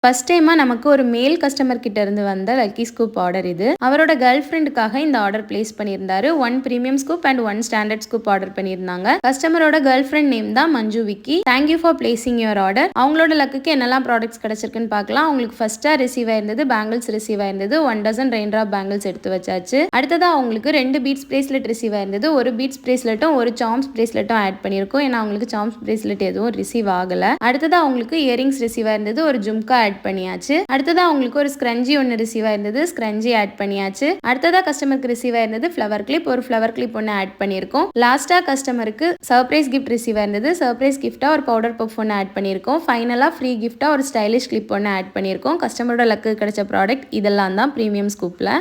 First டைமாக நமக்கு ஒரு மேல் கஸ்டமர் கிட்ட இருந்து வந்த லக்கி ஸ்கூப் ஆர்டர் இது. அவரோட கேர்ள் ஃப்ரெண்டுக்காக இந்த ஆர்டர் பிளேஸ் பண்ணியிருந்தாரு. 1 premium scoop and 1 standard scoop order பண்ணியிருந்தாங்க. கஸ்டமரோட கேர்ள் ஃப்ரெண்ட் நேம் தான் Manju Vicky. Thank you for placing your order. அவங்களோட லக்குக்கு என்னெல்லாம் ப்ராடக்ட்ஸ் கிடைச்சிருக்குன்னு பார்க்கலாம். அவங்களுக்கு ஃபர்ஸ்டா ரிசீவ் ஆயிருந்தது பேங்கிள்ஸ் ரிசீவ் ஆயிருந்தது. 1 டசன் ரெயின் ட்ராப் பேங்கிள்ஸ் எடுத்து வச்சாச்சு. அடுத்ததாக அவங்களுக்கு 2 பீட்ஸ் பிரேஸ்லெட் ரிசீவ் ஆயிருந்தது. ஒரு பீட்ஸ் பிரேஸ்லெட்டும் ஒரு சாம்ஸ் பிரேஸ்லெட்டும் ஆட் பண்ணியிருக்கோம். ஏன்னா அவங்களுக்கு சாம்ஸ் பிரேஸ்லெட் எதுவும் ரிசீவ் ஆகல. அடுத்ததாக அவங்களுக்கு இயரிங்ஸ் ரிசீவ் ஆயிருந்தது. ஒரு ஜும்கா ஆட் பண்ணியாச்சு. அடுத்ததா உங்களுக்கு ஒரு ஸ்க்ரஞ்சி ஒன்று ரிசீவ் ஆயிருந்தது. ஸ்க்ரஞ்சி ஆட் பண்ணியாச்சு. அடுத்ததா கஸ்டமருக்கு ரிசீவ் ஆயிருந்தது ஃப்ளவர் கிளிப். ஒரு ஃப்ளவர் கிளிப் ஒன்று ஆட் பண்ணியிருக்கோம். லாஸ்டா கஸ்டமருக்கு சர்ப்ரைஸ் கிஃப்ட் ரிசீவ் ஆயிருந்தது. சர்ப்ரைஸ் கிஃப்டா ஒரு பவுடர் பஃப் ஒன்று ஆட் பண்ணியிருக்கோம். ஃபைனலா ஃப்ரீ கிஃப்டா ஒரு ஸ்டைலிஷ் கிளிப் ஒன்று ஆட் பண்ணியிருக்கோம். கஸ்டமரோட லக்கு கிடைச்ச ப்ராடக்ட் இதெல்லாம் தான் ப்ரீமியம் ஸ்கூப்ல.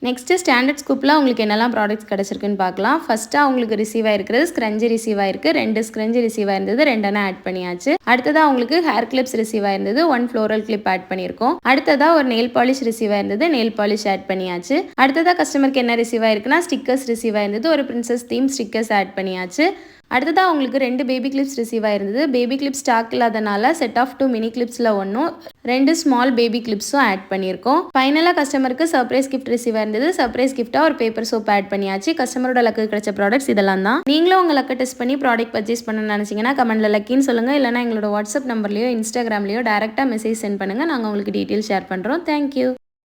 நெக்ஸ்ட் ஸ்டாண்டர்ட் ஸ்கூப்பில் உங்களுக்கு என்னெல்லாம் ப்ராடக்ட்ஸ் கிடச்சிருக்குன்னு பார்க்கலாம். ஃபர்ஸ்ட்டாக உங்களுக்கு ரிசீவ் ஆயிருக்கிறது ஸ்க்ரஞ்சி ரிசீவ் ஆயிருக்கு. 2 ஸ்க்ரஞ்சி ரிசீவ் ஆயிருந்தது. 2 ஆட் பண்ணியாச்சு. அடுத்ததாக உங்களுக்கு ஹேர் கிளிப்ஸ் ரிசீவ் ஆயிருந்தது. 1 ஃப்ளோரல் கிளிப் ஆட் பண்ணியிருக்கோம். அடுத்ததாக ஒரு நெயில் பாலிஷ் ரிசீவ் ஆயிருந்தது. நெயில் பாலிஷ் ஆட் பண்ணியாச்சு. அடுத்ததாக கஸ்டமருக்கு என்ன ரிசீவ் ஆயிருக்குன்னா ஸ்டிக்கர்ஸ் ரிசீவ் ஆயிருந்தது. ஒரு பிரின்சஸ் தீம் ஸ்டிக்கர்ஸ் ஆட் பண்ணியாச்சு. அடுத்ததாக உங்களுக்கு 2 பேபி கிளிப்ஸ் ரிசீவ் ஆயிருந்தது. பேபி கிளிப்ஸ் ஸ்டாக் இல்லாதனால செட் ஆஃப் 2 மினி கிளிப்ஸில் ஒன்றும் 2 ஸ்மால் பேபி கிளிப்ஸும் ஆட் பண்ணியிருக்கோம். ஃபைனலாக கஸ்டமருக்கு சர்ப்ரைஸ் கிஃப்ட் ரிசீவ் ஆயிருந்தது. சர்ப்ரைஸ் கிஃப்டாக ஒரு பேப்பர் சோப் ஆட் பண்ணியாச்சு. கஸ்டமரோட லக்கு கிடைச்ச ப்ராடக்ட்ஸ் இதெல்லாம் தான். நீங்களும் உங்கள் லக்கை டெஸ்ட் பண்ணி ப்ராடக்ட் பர்ச்சேஸ் பண்ணணும்னு நினச்சிங்கன்னா கமெண்ட்டில் லக்கின்னு சொல்லுங்கள். இல்லைனா எங்களோட வாட்ஸ்அப் நம்பர்லையோ இன்ஸ்டாகிராம்லையோ டேரெக்டாக மெசேஜ் சென்ட் பண்ணுங்கள். நாங்கள் உங்களுக்கு டீட்டெயில் ஷேர் பண்ணுறோம். தேங்க்யூ.